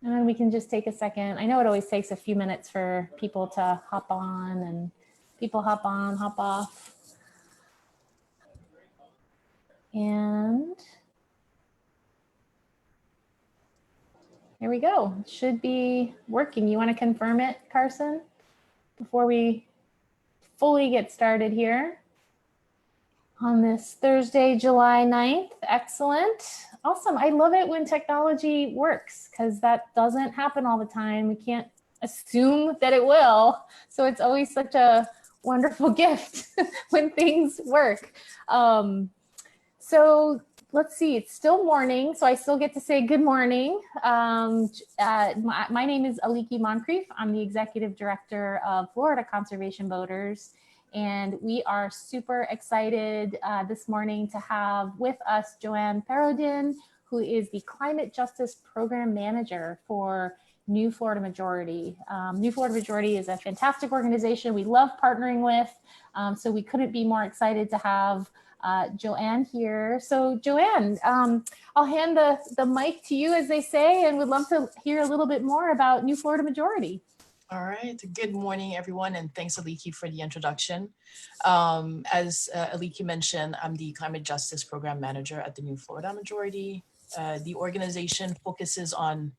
And then we can just take a second. I know it always takes a few minutes for people to hop on, and people hop on, hop off. And here we go. It should be working. You want to confirm it, Carson, before we fully get started here on this Thursday, July 9th. Excellent. Awesome. I love it when technology works because that doesn't happen all the time. We can't assume that it will. So it's always such a wonderful gift when things work. So let's see, it's still morning, so I still get to say good morning. My name is Aliki Moncrief. I'm the Executive Director of Florida Conservation Voters. And we are super excited this morning to have with us Joanne Perodin, who is the Climate Justice Program Manager for New Florida Majority. New Florida Majority is a fantastic organization we love partnering with, so we couldn't be more excited to have Joanne here. So Joanne, I'll hand the mic to you, as they say, and would love to hear a little bit more about New Florida Majority. All right. Good morning, everyone, and thanks, Aliki, for the introduction. As Aliki mentioned, I'm the Climate Justice Program Manager at the New Florida Majority. The organization focuses on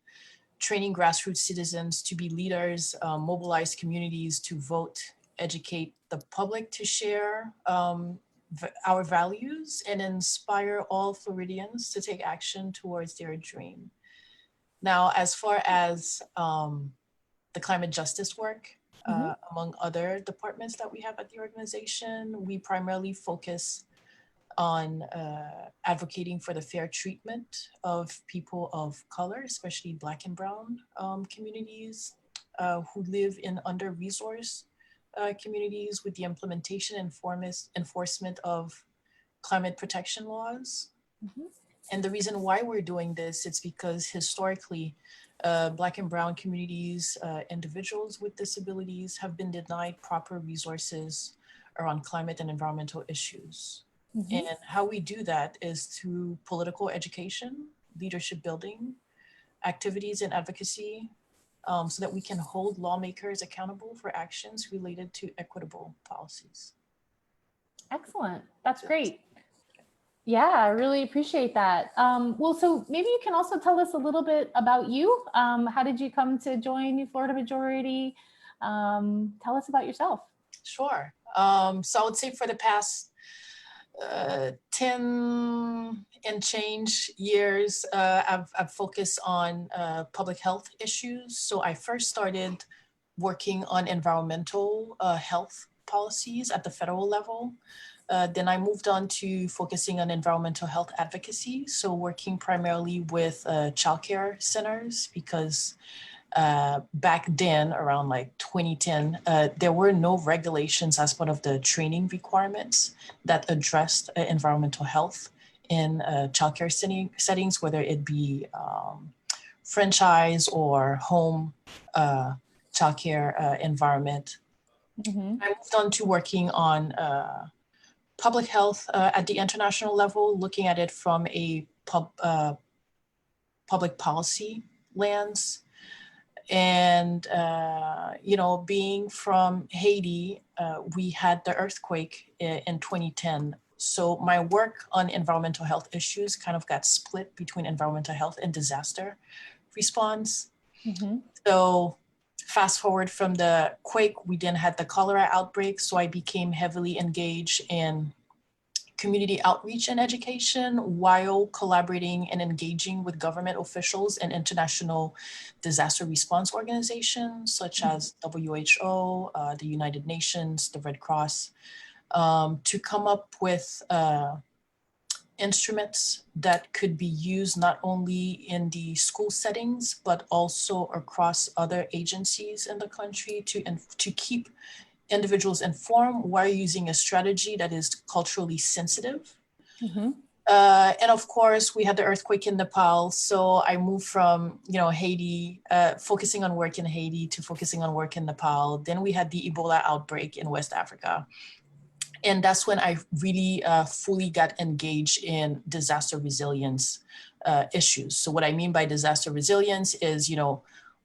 training grassroots citizens to be leaders, mobilize communities to vote, educate the public to share our values, and inspire all Floridians to take action towards their dream. Now, as far as the climate justice work, among other departments that we have at the organization, we primarily focus on advocating for the fair treatment of people of color, especially Black and Brown communities who live in under-resourced communities, with the implementation and enforcement of climate protection laws. And the reason why we're doing this, it's because historically, Black and Brown communities, individuals with disabilities have been denied proper resources around climate and environmental issues. And how we do that is through political education, leadership building, activities and advocacy, so that we can hold lawmakers accountable for actions related to equitable policies. Excellent. That's great. Yeah, I really appreciate that. Well, so maybe you can also tell us a little bit about you. How did you come to join New Florida Majority? Tell us about yourself. Sure. So I would say for the past 10 and change years, I've focused on public health issues. So I first started working on environmental health policies at the federal level. Then I moved on to focusing on environmental health advocacy. So working primarily with childcare centers, because back then, around like 2010, there were no regulations as part of the training requirements that addressed environmental health in childcare settings, whether it be franchise or home childcare environment. I moved on to working on public health at the international level, looking at it from a public policy lens. And, you know, being from Haiti, we had the earthquake in 2010. So my work on environmental health issues kind of got split between environmental health and disaster response. So fast forward from the quake, we then had the cholera outbreak. So I became heavily engaged in community outreach and education while collaborating and engaging with government officials and international disaster response organizations such as WHO, the United Nations, the Red Cross, to come up with instruments that could be used not only in the school settings, but also across other agencies in the country to keep individuals informed while using a strategy that is culturally sensitive. And of course, we had the earthquake in Nepal. So I moved from, you know, Haiti, focusing on work in Haiti to focusing on work in Nepal. Then we had the Ebola outbreak in West Africa. And that's when I really fully got engaged in disaster resilience issues. So what I mean by disaster resilience is,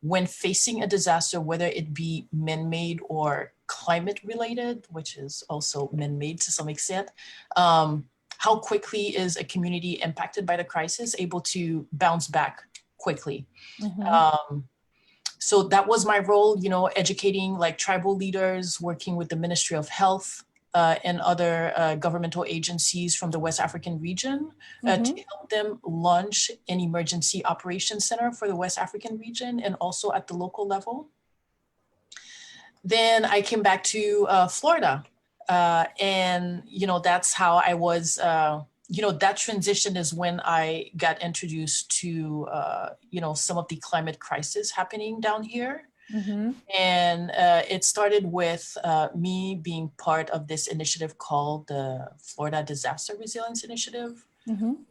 when facing a disaster, whether it be man-made or climate related, which is also man-made to some extent, how quickly is a community impacted by the crisis able to bounce back quickly? So that was my role, educating like tribal leaders, working with the Ministry of Health and other governmental agencies from the West African region to help them launch an emergency operations center for the West African region and also at the local level. Then I came back to Florida and, that's how I was, that transition is when I got introduced to, some of the climate crisis happening down here. And it started with me being part of this initiative called the Florida Disaster Resilience Initiative,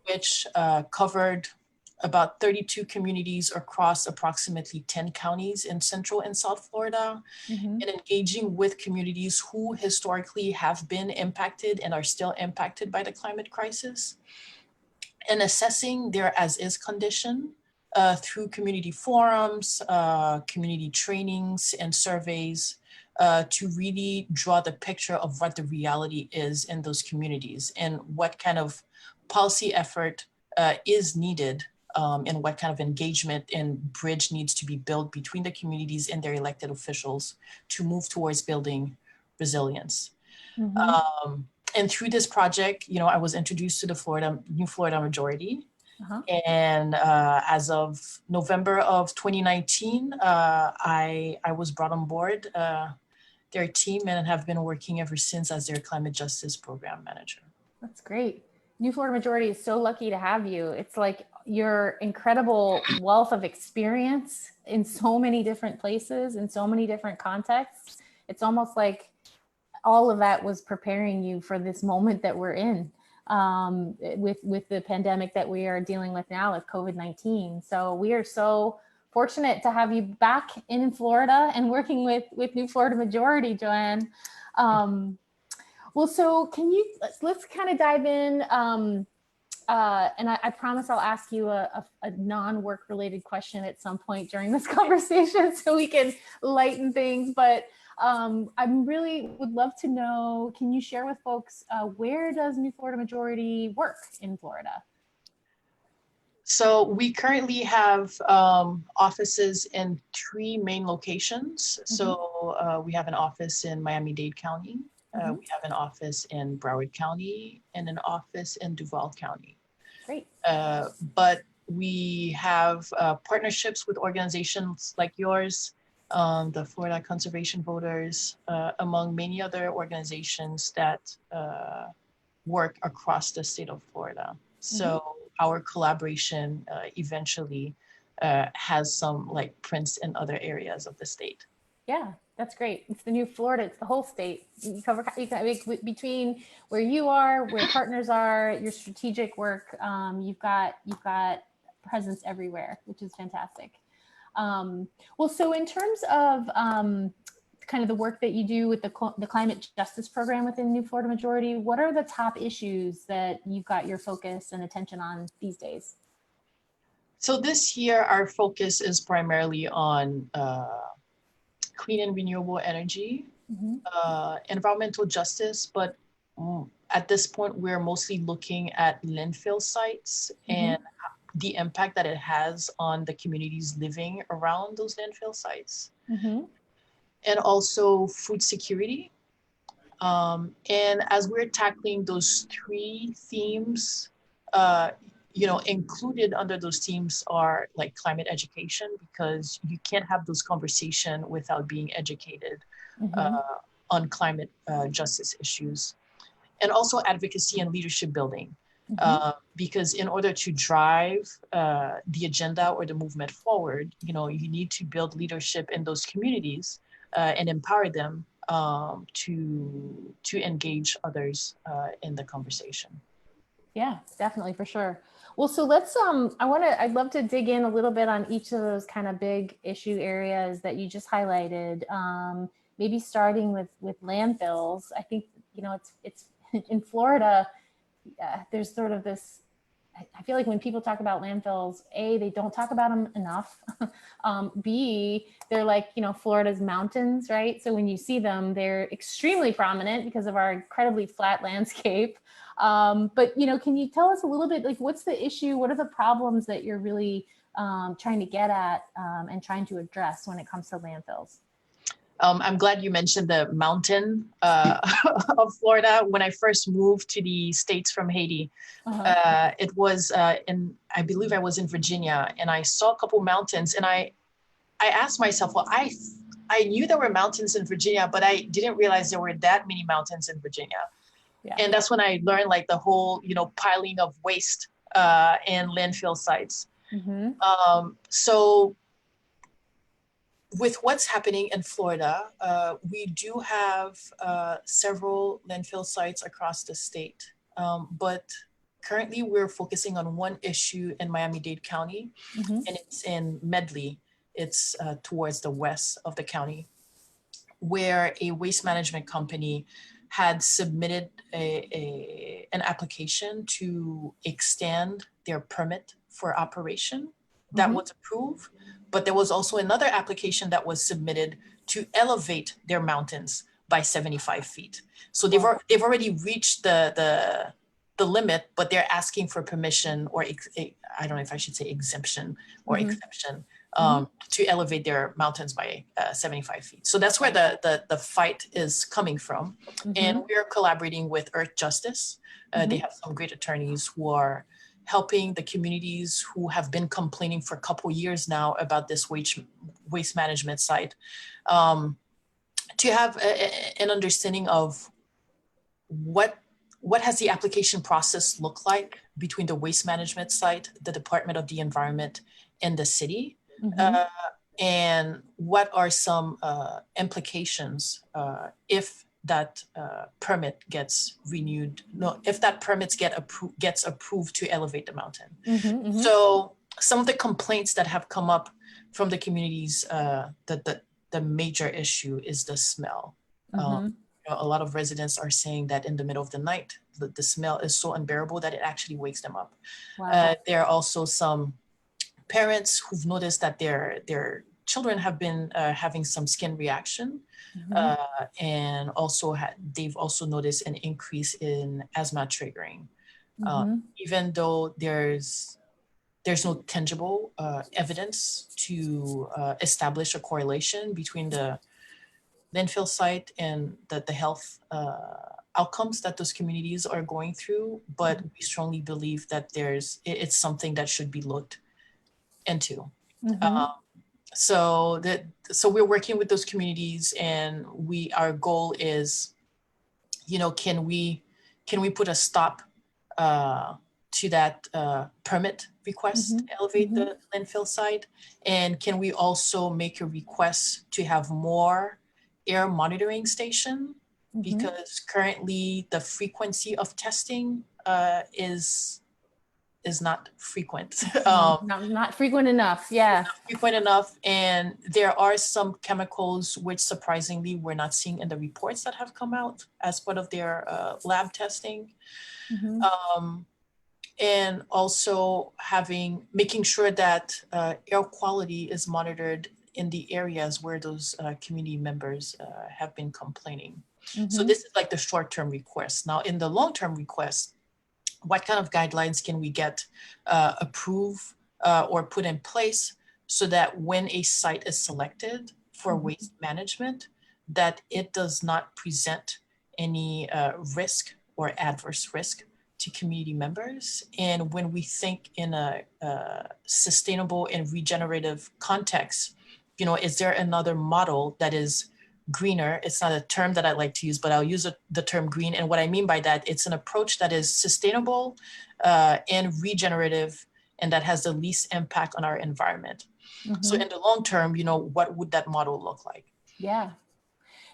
which covered about 32 communities across approximately 10 counties in Central and South Florida, and engaging with communities who historically have been impacted and are still impacted by the climate crisis, and assessing their as-is condition through community forums, community trainings, and surveys to really draw the picture of what the reality is in those communities and what kind of policy effort is needed and what kind of engagement and bridge needs to be built between the communities and their elected officials to move towards building resilience. And through this project, I was introduced to the New Florida Majority. And as of November of 2019, I was brought on board their team and have been working ever since as their climate justice program manager. That's great. New Florida Majority is so lucky to have you. It's like your incredible wealth of experience in so many different places, in so many different contexts. It's almost like all of that was preparing you for this moment that we're in with the pandemic that we are dealing with now with COVID-19. So we are so fortunate to have you back in Florida and working with New Florida Majority, Joanne. Well, so let's kind of dive in. And I promise I'll ask you a non-work related question at some point during this conversation so we can lighten things. But I really would love to know, can you share with folks, where does New Florida Majority work in Florida? So we currently have offices in 3 main locations. So we have an office in Miami-Dade County. We have an office in Broward County and an office in Duval County. Great. But we have partnerships with organizations like yours, the Florida Conservation Voters, among many other organizations that work across the state of Florida. So our collaboration eventually has some prints in other areas of the state. Yeah, that's great. It's the new Florida. It's the whole state. You cover between where you are, where partners are, your strategic work. You've got presence everywhere, which is fantastic. Well, so in terms of kind of the work that you do with the climate justice program within New Florida Majority, what are the top issues that you've got your focus and attention on these days? So this year, our focus is primarily on clean and renewable energy, environmental justice, but at this point, we're mostly looking at landfill sites and the impact that it has on the communities living around those landfill sites. And also food security. And as we're tackling those 3 themes, included under those themes are climate education, because you can't have those conversations without being educated on climate justice issues. And also advocacy and leadership building, because in order to drive the agenda or the movement forward, you need to build leadership in those communities and empower them to engage others in the conversation. Yeah, definitely, for sure. Well, so let's, I'd love to dig in a little bit on each of those kind of big issue areas that you just highlighted. Maybe starting with landfills. I think, it's in Florida, there's sort of this I feel like when people talk about landfills, A, they don't talk about them enough. B, they're like, Florida's mountains, right? So when you see them, they're extremely prominent because of our incredibly flat landscape. But, can you tell us a little bit, like, what's the issue? What are the problems that you're really trying to get at and trying to address when it comes to landfills? I'm glad you mentioned the mountain of Florida. When I first moved to the States from Haiti, it was I believe I was in Virginia, and I saw a couple mountains, and I asked myself, well, I knew there were mountains in Virginia, but I didn't realize there were that many mountains in Virginia. Yeah. And that's when I learned like the whole, piling of waste in landfill sites. So with what's happening in Florida, we do have several landfill sites across the state, but currently we're focusing on one issue in Miami-Dade County, and it's in Medley. It's towards the west of the county, where a waste management company had submitted an application to extend their permit for operation that was approved. But there was also another application that was submitted to elevate their mountains by 75 feet. So they've already reached the limit, but they're asking for permission, or I don't know if I should say exemption or exception, to elevate their mountains by 75 feet. So that's where the fight is coming from. And we're collaborating with Earth Justice. They have some great attorneys who are helping the communities who have been complaining for a couple of years now about this waste management site, to have an understanding of what has the application process look like between the waste management site, the Department of the Environment, and the city, and what are some implications if that permit gets renewed, if that permit gets approved to elevate the mountain. So some of the complaints that have come up from the communities, the major issue is the smell. A lot of residents are saying that in the middle of the night, the smell is so unbearable that it actually wakes them up. Wow. There are also some parents who've noticed that their children have been having some skin reaction, and also they've also noticed an increase in asthma triggering, even though there's no tangible evidence to establish a correlation between the landfill site and the health outcomes that those communities are going through. But we strongly believe that it's something that should be looked into. So we're working with those communities, and our goal is, can we put a stop to that permit request to elevate the landfill site? And can we also make a request to have more air monitoring station? Because currently the frequency of testing is not frequent. Not frequent enough. Yeah. Not frequent enough. And there are some chemicals which surprisingly we're not seeing in the reports that have come out as part of their lab testing. And also making sure that air quality is monitored in the areas where those community members have been complaining. So this is like the short-term request. Now, in the long-term request, what kind of guidelines can we get approved or put in place so that when a site is selected for waste management, that it does not present any risk or adverse risk to community members? And when we think in a sustainable and regenerative context, is there another model that is greener? It's not a term that I like to use, but I'll use the term green. And what I mean by that, it's an approach that is sustainable and regenerative, and that has the least impact on our environment. So in the long term, what would that model look like? Yeah.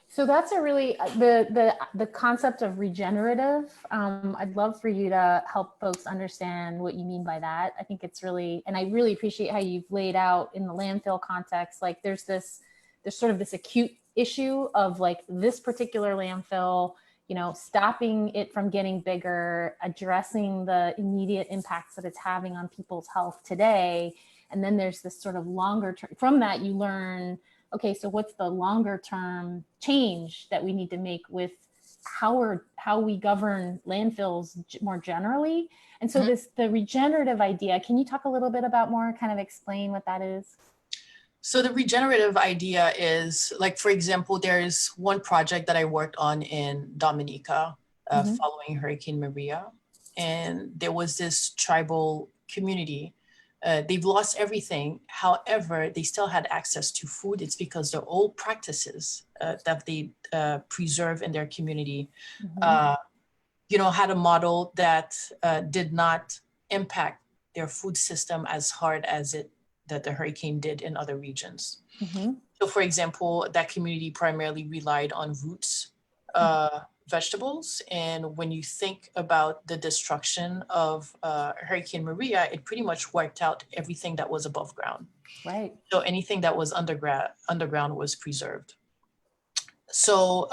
So that's a really, the concept of regenerative, I'd love for you to help folks understand what you mean by that. I think it's really, and I really appreciate how you've laid out in the landfill context, like there's sort of this acute issue of like this particular landfill, stopping it from getting bigger, addressing the immediate impacts that it's having on people's health today. And then there's this sort of longer term, from that you learn, okay, so what's the longer term change that we need to make with how we govern landfills more generally? And so the regenerative idea, can you talk a little bit about more, kind of explain what that is? So the regenerative idea is, like, for example, there's one project that I worked on in Dominica following Hurricane Maria. And there was this tribal community. They've lost everything. However, they still had access to food. It's because the old practices that they preserve in their community, had a model that did not impact their food system as hard as that the hurricane did in other regions. So for example, that community primarily relied on roots vegetables. And when you think about the destruction of Hurricane Maria, it pretty much wiped out everything that was above ground. Right. So anything that was underground was preserved. So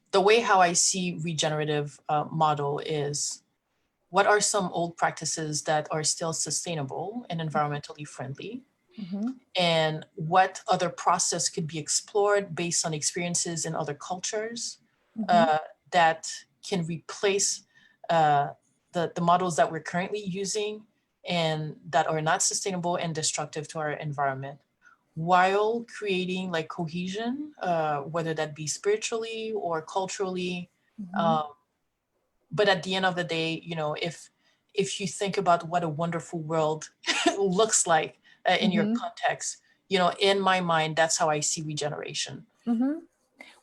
the way how I see regenerative model is, what are some old practices that are still sustainable and environmentally friendly? And what other process could be explored based on experiences in other cultures that can replace the models that we're currently using and that are not sustainable and destructive to our environment, while creating like cohesion, whether that be spiritually or culturally. But at the end of the day, if you think about what a wonderful world looks like in your context, in my mind, that's how I see regeneration.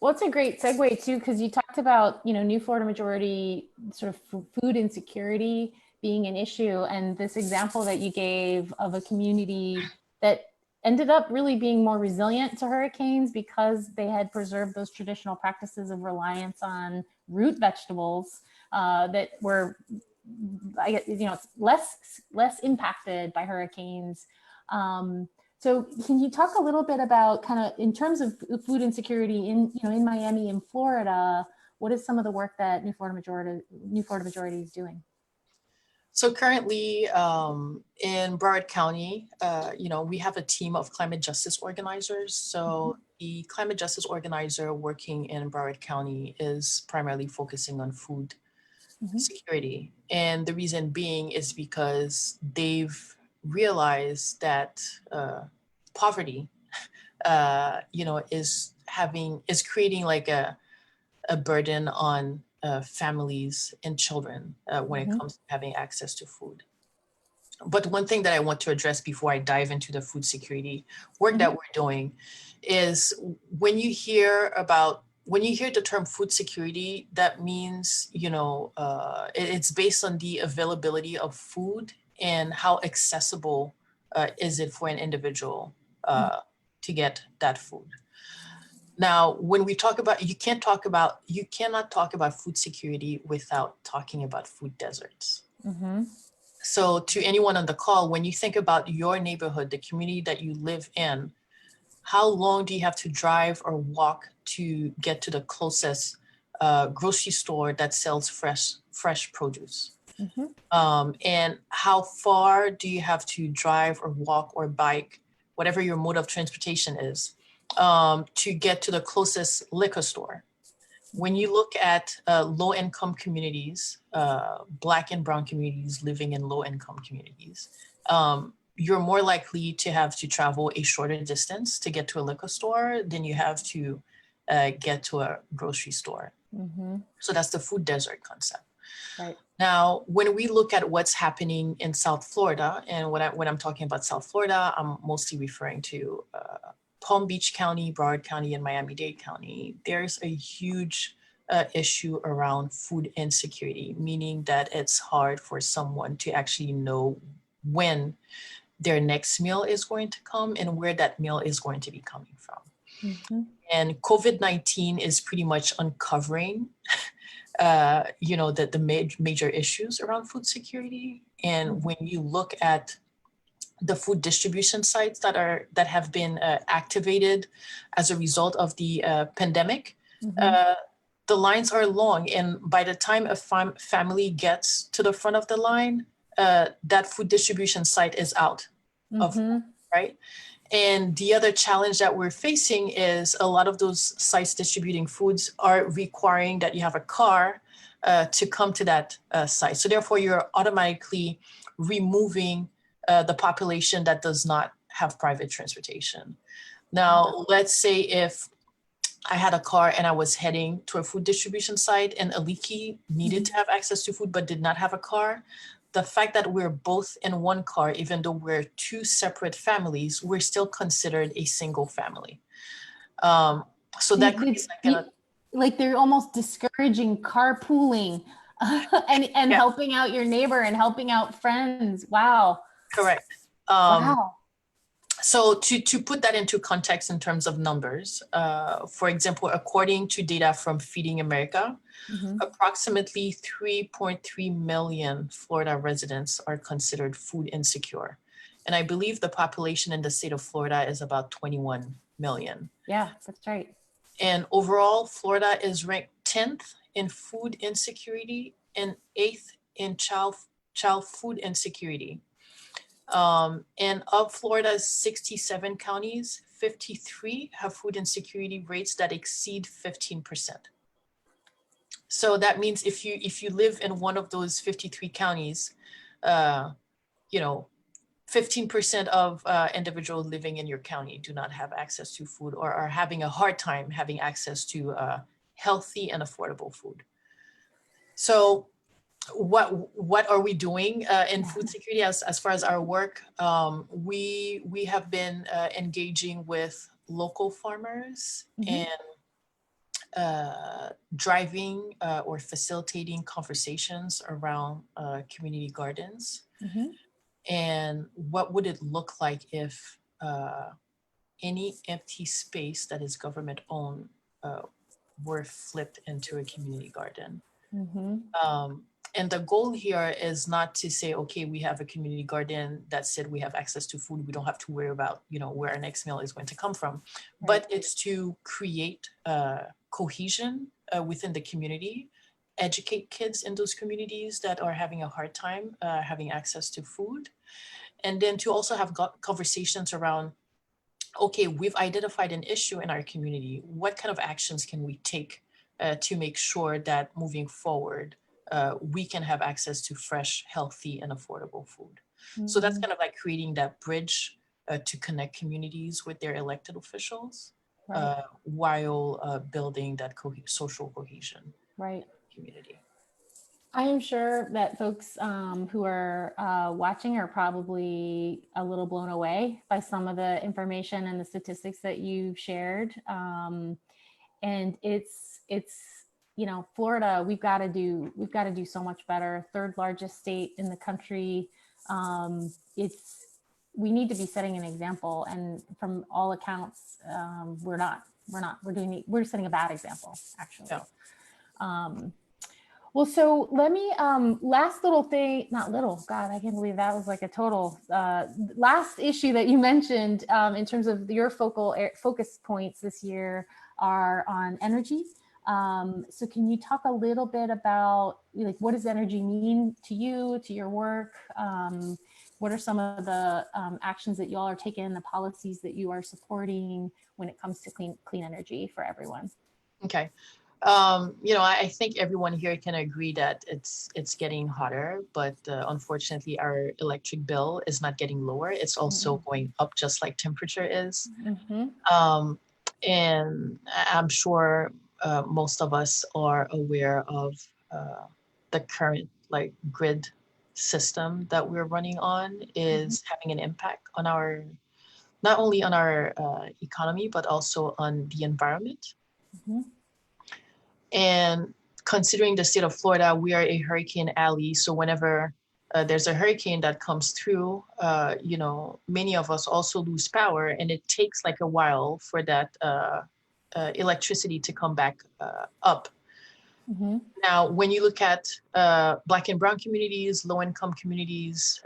Well, it's a great segue too, because you talked about, New Florida Majority sort of food insecurity being an issue. And this example that you gave of a community that ended up really being more resilient to hurricanes because they had preserved those traditional practices of reliance on root vegetables that were, less impacted by hurricanes. So can you talk a little bit about, kind of in terms of food insecurity in Miami and Florida, what is some of the work that New Florida Majority is doing? So currently in Broward County, we have a team of climate justice organizers. So the climate justice organizer working in Broward County is primarily focusing on food security. And the reason being is because they've realized that poverty, is creating like a burden on families and children when it comes to having access to food. But one thing that I want to address before I dive into the food security work that we're doing is, when you hear the term food security, that means, it's based on the availability of food and how accessible is it for an individual to get that food. Now, when we talk about, you cannot talk about food security without talking about food deserts. So to anyone on the call, when you think about your neighborhood, the community that you live in, how long do you have to drive or walk to get to the closest grocery store that sells fresh produce? And how far do you have to drive or walk or bike, whatever your mode of transportation is, to get to the closest liquor store? When you look at low-income communities, Black and Brown communities living in low-income communities, you're more likely to have to travel a shorter distance to get to a liquor store than you have to get to a grocery store. So that's the food desert concept. Right. Now, when we look at what's happening in South Florida, and when I'm talking about South Florida, I'm mostly referring to Palm Beach County, Broward County, and Miami-Dade County, there's a huge issue around food insecurity, meaning that it's hard for someone to actually know when their next meal is going to come and where that meal is going to be coming from. And COVID-19 is pretty much uncovering the major issues around food security. And when you look at the food distribution sites that have been activated as a result of the pandemic, the lines are long, and by the time a family gets to the front of the line, that food distribution site is out of, right? And the other challenge that we're facing is a lot of those sites distributing foods are requiring that you have a car to come to that site. So therefore, you're automatically removing the population that does not have private transportation. Now, let's say if I had a car and I was heading to a food distribution site and Aliki needed to have access to food but did not have a car. The fact that we're both in one car, even though we're two separate families, we're still considered a single family. So that creates like they're almost discouraging carpooling and helping out your neighbor and helping out friends. Wow. Correct. Wow. So to put that into context in terms of numbers, for example, according to data from Feeding America, approximately 3.3 million Florida residents are considered food insecure. And I believe the population in the state of Florida is about 21 million. Yeah, that's right. And overall, Florida is ranked 10th in food insecurity and 8th in child food insecurity. And of Florida's 67 counties, 53 have food insecurity rates that exceed 15%. So that means if you live in one of those 53 counties, 15% of individuals living in your county do not have access to food or are having a hard time having access to healthy and affordable food. So what are we doing in food security as far as our work? We have been engaging with local farmers and driving or facilitating conversations around community gardens. And what would it look like if any empty space that is government owned were flipped into a community garden? And the goal here is not to say, okay, we have a community garden that said we have access to food. We don't have to worry about, where our next meal is going to come from. Right. But it's to create cohesion within the community, educate kids in those communities that are having a hard time having access to food. And then to also have conversations around, okay, we've identified an issue in our community. What kind of actions can we take to make sure that moving forward, we can have access to fresh, healthy, and affordable food. So that's kind of like creating that bridge to connect communities with their elected officials, right. While building that social cohesion community. I am sure that folks who are watching are probably a little blown away by some of the information and the statistics that you've shared. And it's Florida, we've got to do so much better. Third largest state in the country. We need to be setting an example, and from all accounts, we're setting a bad example, actually. Yeah. Well, so let me, last little thing, not little, God, I can't believe that was like a total, last issue that you mentioned in terms of your focus points this year are on energy. So can you talk a little bit about, like, what does energy mean to you, to your work? What are some of the actions that you all are taking, the policies that you are supporting when it comes to clean energy for everyone? Okay. I think everyone here can agree that it's getting hotter, but unfortunately our electric bill is not getting lower. It's also going up just like temperature is. And I'm sure most of us are aware of the current grid system that we're running on is having an impact on not only on our economy, but also on the environment. And considering the state of Florida, we are a hurricane alley. So whenever there's a hurricane that comes through, many of us also lose power, and it takes like a while for that electricity to come back up. Now, when you look at Black and Brown communities, low-income communities,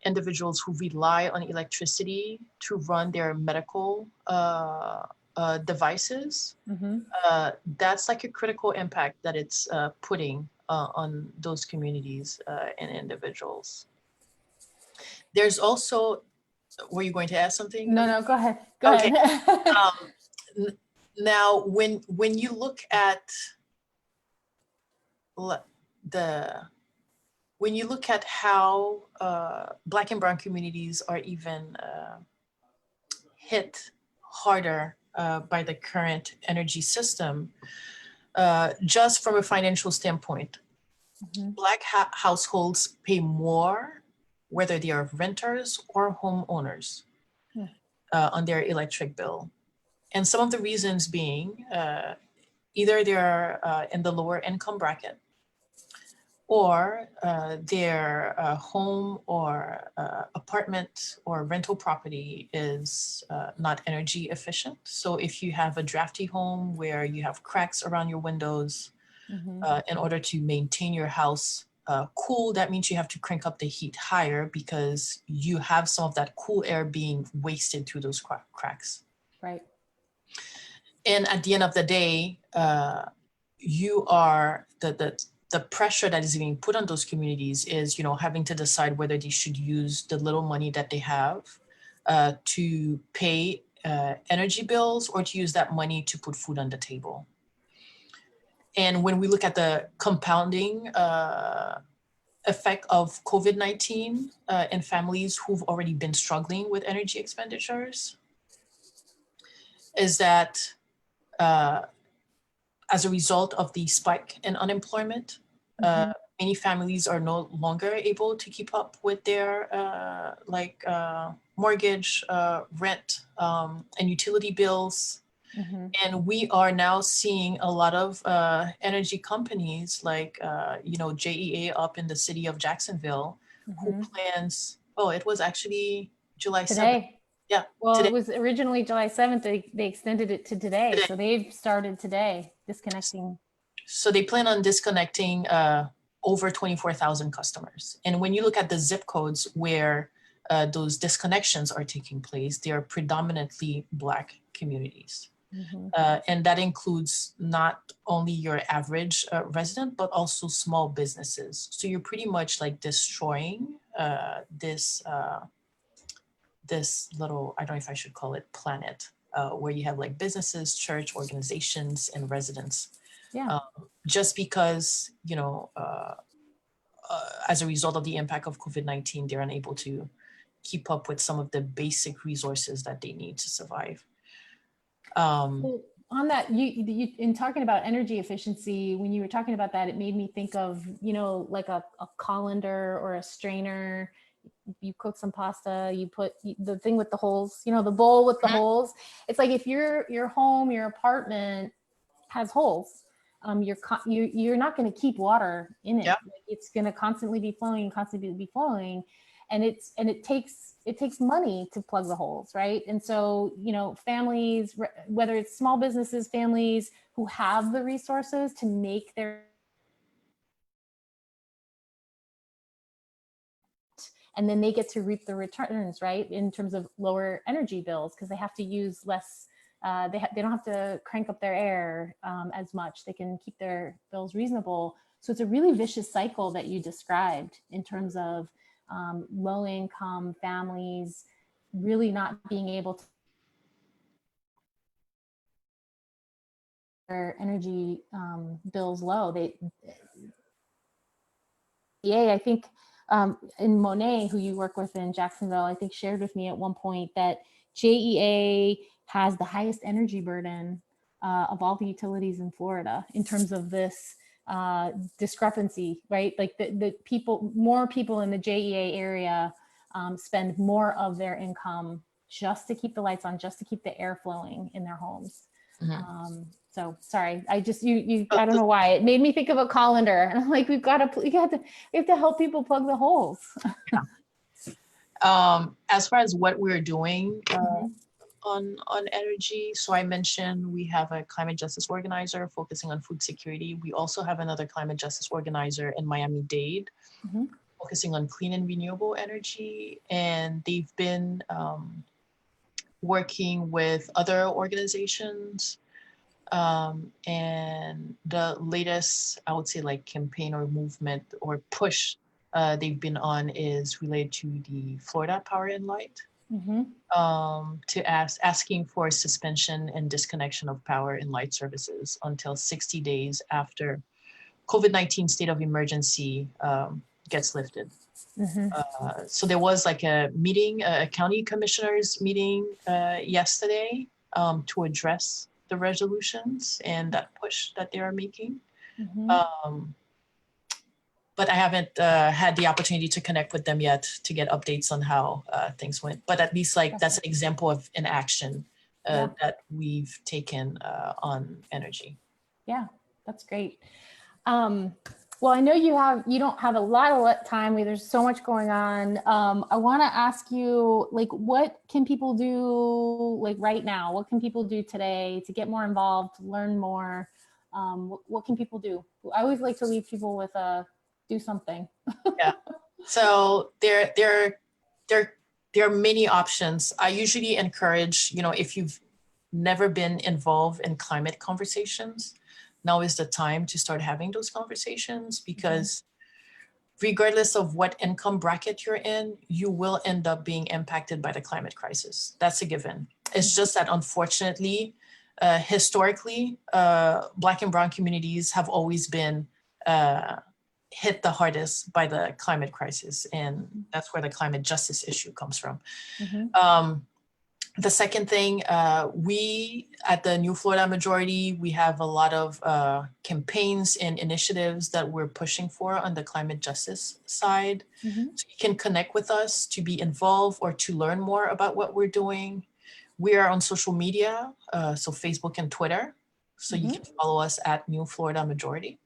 individuals who rely on electricity to run their medical devices, that's like a critical impact that it's putting on those communities and individuals. There's also, were you going to ask something? No, go ahead. Go Okay. ahead. Now, when you look at when you look at how Black and Brown communities are even hit harder by the current energy system, just from a financial standpoint, Black households pay more, whether they are renters or homeowners, on their electric bill. And some of the reasons being either they're in the lower income bracket, or their home or apartment or rental property is not energy efficient. So if you have a drafty home where you have cracks around your windows, in order to maintain your house cool, that means you have to crank up the heat higher because you have some of that cool air being wasted through those cracks. Right. And at the end of the day, you are the pressure that is being put on those communities is, you know, having to decide whether they should use the little money that they have to pay energy bills or to use that money to put food on the table. And when we look at the compounding effect of COVID-19 in families who've already been struggling with energy expenditures, is that as a result of the spike in unemployment, many families are no longer able to keep up with their mortgage, rent, and utility bills. And we are now seeing a lot of energy companies like, JEA up in the city of Jacksonville, who plans, it was actually July 7th. Today. Yeah. Well, today. It was originally July 7th. They extended it to today. So they've started today disconnecting. So they plan on disconnecting over 24,000 customers. And when you look at the zip codes where those disconnections are taking place, they are predominantly Black communities. And that includes not only your average resident, but also small businesses. So you're pretty much like destroying this little, I don't know if I should call it planet, where you have like businesses, church organizations, and residents. Yeah. Just because, as a result of the impact of COVID-19, they're unable to keep up with some of the basic resources that they need to survive. Well, on that, you in talking about energy efficiency, when you were talking about that, it made me think of, like a colander or a strainer. You cook some pasta, you put the thing with the holes, the bowl with the holes. It's like if your home, your apartment has holes, you're not going to keep water in it. Yeah. It's going to constantly be flowing, and it takes money to plug the holes, right? And so, families, whether it's small businesses, families who have the resources to make their, and then they get to reap the returns, right? In terms of lower energy bills, because they have to use less, they don't have to crank up their air as much. They can keep their bills reasonable. So it's a really vicious cycle that you described in terms of low income families really not being able to their energy bills low. I think in Monet, who you work with in Jacksonville, I think shared with me at one point that JEA has the highest energy burden of all the utilities in Florida in terms of this discrepancy, right? Like more people in the JEA area spend more of their income just to keep the lights on, just to keep the air flowing in their homes. So sorry, I don't know why it made me think of a colander, and I'm like, we have to help people plug the holes. As far as what we're doing on energy, so I mentioned we have a climate justice organizer focusing on food security. We also have another climate justice organizer in Miami-Dade focusing on clean and renewable energy, and they've been working with other organizations. And the latest, I would say, like campaign or movement or push they've been on is related to the Florida Power and Light, Mm-hmm. to asking for suspension and disconnection of power and light services until 60 days after COVID-19 state of emergency gets lifted. Mm-hmm. So there was like a meeting, a county commissioners meeting yesterday to address the resolutions and that push that they are making. Mm-hmm. But I haven't had the opportunity to connect with them yet to get updates on how things went. But at least like that's an example of an action Yeah. that we've taken on energy. Yeah, that's great. Well, I know you don't have a lot of time. There's so much going on. I want to ask you, like, what can people do, like, right now? What can people do today to get more involved, to learn more? What can people do? I always like to leave people with do something. Yeah. So there are many options. I usually encourage, if you've never been involved in climate conversations, now is the time to start having those conversations, because regardless of what income bracket you're in, you will end up being impacted by the climate crisis. That's a given. It's just that unfortunately, historically, Black and Brown communities have always been hit the hardest by the climate crisis. And that's where the climate justice issue comes from. Mm-hmm. The second thing, we at the New Florida Majority, we have a lot of campaigns and initiatives that we're pushing for on the climate justice side. Mm-hmm. So you can connect with us to be involved or to learn more about what we're doing. We are on social media, so Facebook and Twitter. So you can follow us at New Florida Majority.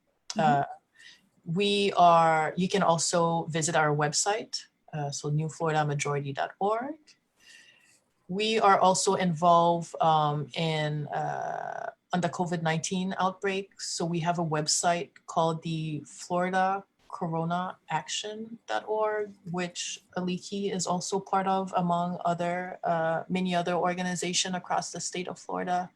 You can also visit our website, so newfloridamajority.org. We are also involved in on the COVID-19 outbreak. So we have a website called the Florida Corona Action.org, which Aliki is also part of, among other many other organizations across the state of Florida.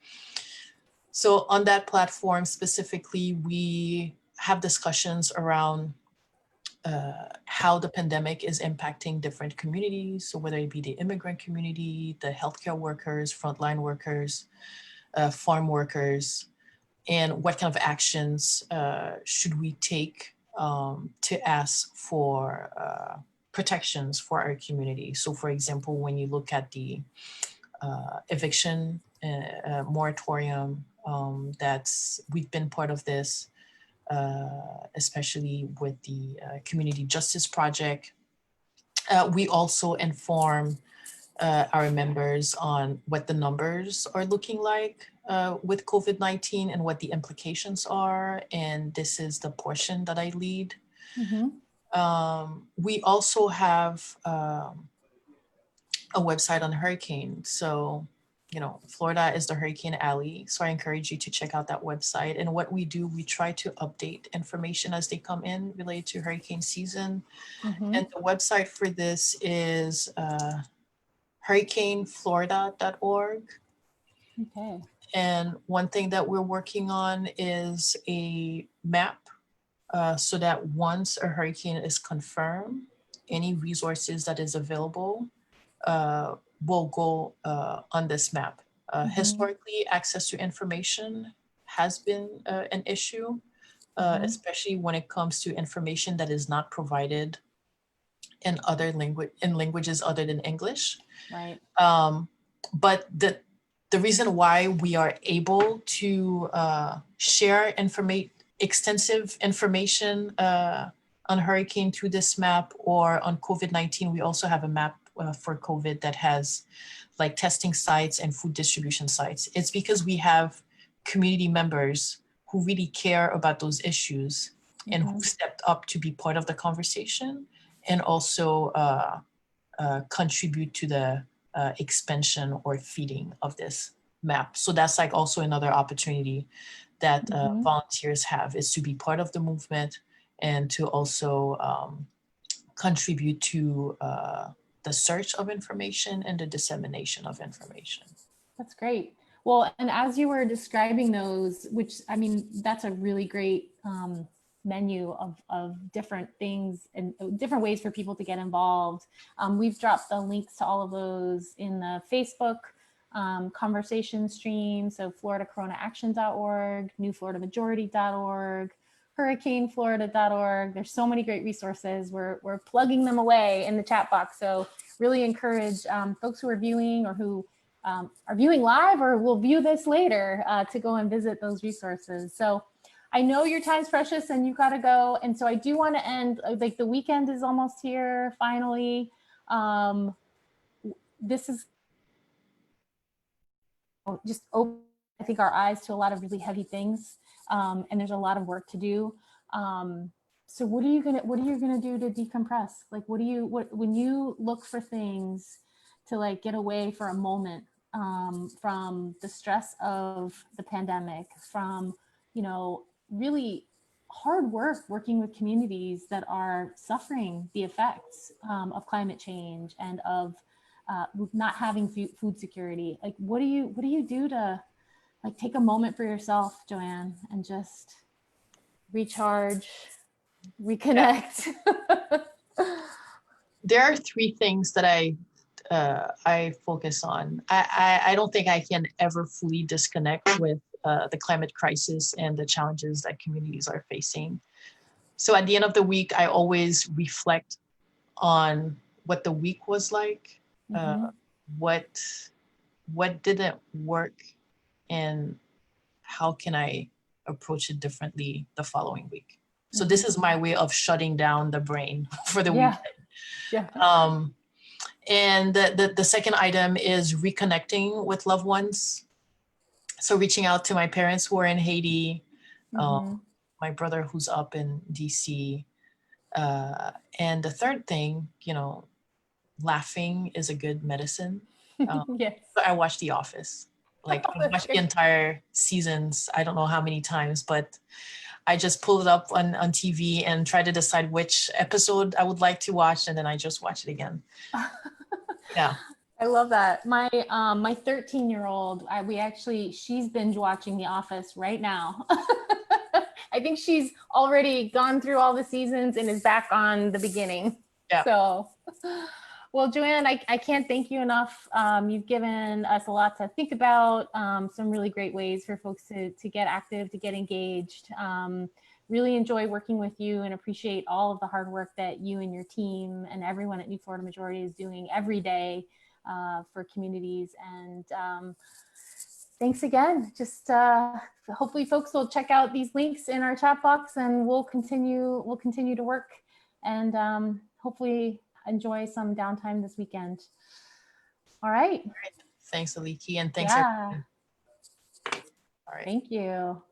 So on that platform specifically, we have discussions around how the pandemic is impacting different communities. So whether it be the immigrant community, the healthcare workers, frontline workers, farm workers, and what kind of actions should we take to ask for protections for our community. So for example, when you look at the eviction moratorium, we've been part of this, especially with the Community Justice Project. We also inform our members on what the numbers are looking like with COVID-19 and what the implications are. And this is the portion that I lead. We also have a website on hurricane. So Florida is the Hurricane Alley. So I encourage you to check out that website. And what we do, we try to update information as they come in related to hurricane season. And the website for this is hurricaneflorida.org. Okay. And one thing that we're working on is a map so that once a hurricane is confirmed, any resources that is available will go on this map. Historically, access to information has been an issue, especially when it comes to information that is not provided in languages other than English. Right. But the reason why we are able to share extensive information on hurricane through this map, or on COVID-19, we also have a map for COVID that has like testing sites and food distribution sites. It's because we have community members who really care about those issues and who stepped up to be part of the conversation and also contribute to the expansion or feeding of this map. So that's like also another opportunity that volunteers have, is to be part of the movement and to also contribute to the search of information and the dissemination of information. That's great. Well, and as you were describing those, which I mean, that's a really great menu of different things and different ways for people to get involved. We've dropped the links to all of those in the Facebook conversation stream. So FloridaCoronaAction.org, NewFloridaMajority.org, HurricaneFlorida.org. There's so many great resources. We're plugging them away in the chat box. So really encourage folks who are viewing or who are viewing live or will view this later to go and visit those resources. So I know your time's precious and you've got to go. And so I do want to end, like the weekend is almost here, finally. This is just open, I think, our eyes to a lot of really heavy things. And there's a lot of work to do. So what are you gonna do to decompress? Like, when you look for things to like get away for a moment from the stress of the pandemic, from, you know, really hard work working with communities that are suffering the effects of climate change and of not having food security. Like, what do you do to like take a moment for yourself, Joanne, and just recharge, reconnect? Yeah. There are three things that I focus on. I don't think I can ever fully disconnect with the climate crisis and the challenges that communities are facing. So at the end of the week, I always reflect on what the week was like, what didn't work, and how can I approach it differently the following week. So this is my way of shutting down the brain for the weekend. Yeah. And the second item is reconnecting with loved ones. So reaching out to my parents who are in Haiti, my brother who's up in DC. And the third thing, you know, laughing is a good medicine. Yes. So I watched The Office. Like I've watched the entire seasons, I don't know how many times, but I just pulled it up on TV and try to decide which episode I would like to watch, and then I just watch it again. Yeah. I love that. My 13-year-old, she's binge watching The Office right now. I think she's already gone through all the seasons and is back on the beginning. Yeah. So, well, Joanne, I can't thank you enough. You've given us a lot to think about, some really great ways for folks to get active, to get engaged. Really enjoy working with you and appreciate all of the hard work that you and your team and everyone at New Florida Majority is doing every day for communities. And thanks again. Just hopefully folks will check out these links in our chat box, and we'll continue to work and hopefully enjoy some downtime this weekend. All right. Thanks, Aliki, and thanks. Yeah. All right. Thank you.